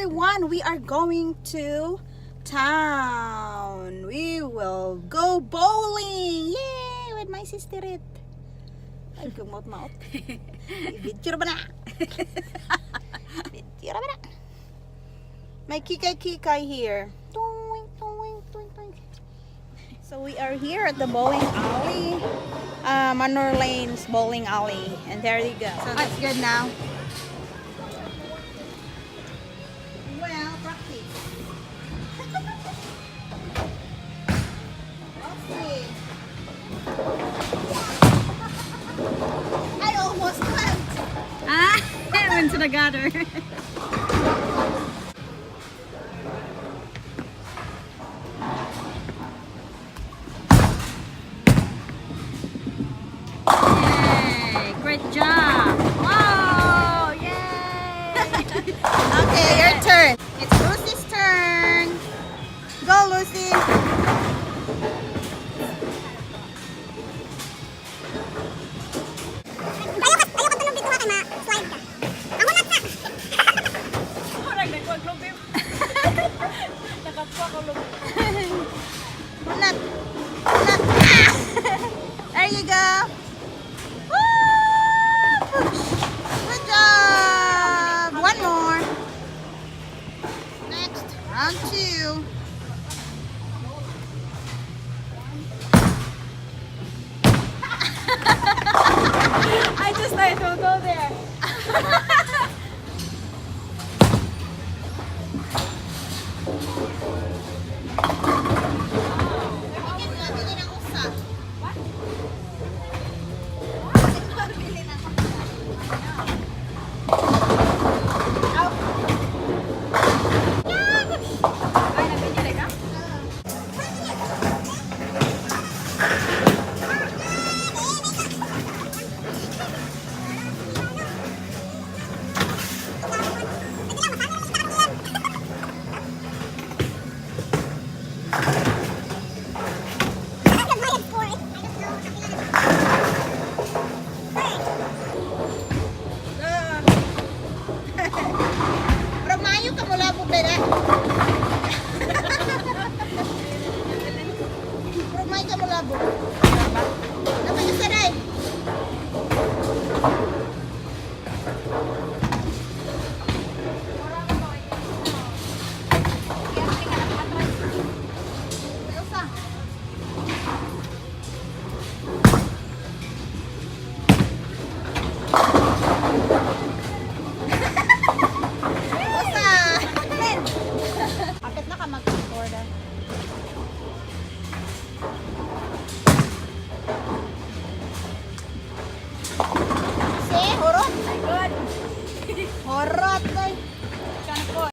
everyone, we are going to town. We will go bowling. Yay! With my sister. Ay, kumot-maot. Ibidyo ba na? Ibidyo ba na? May kikay-kikay here. Toing, toing, toing, toing. So we are here at the bowling alley. Manor Lane's bowling alley. And there you go. So that's good now. Well, practice. Let's see. I almost went. Ah, I went to the gutter. Yay, great job. Wow, yay. Okay, your turn. It's Lucy's turn. Go, Lucy. Unat. Unat. Ah! There you go. Woo! Push. Good job. One more. Next, round two. I just thought it will go there. Mayo ka mula po ba na? Mayo ka mula po. Dapat yung saray. Kapit na ka mag-record. See? Horot. Good. Horot.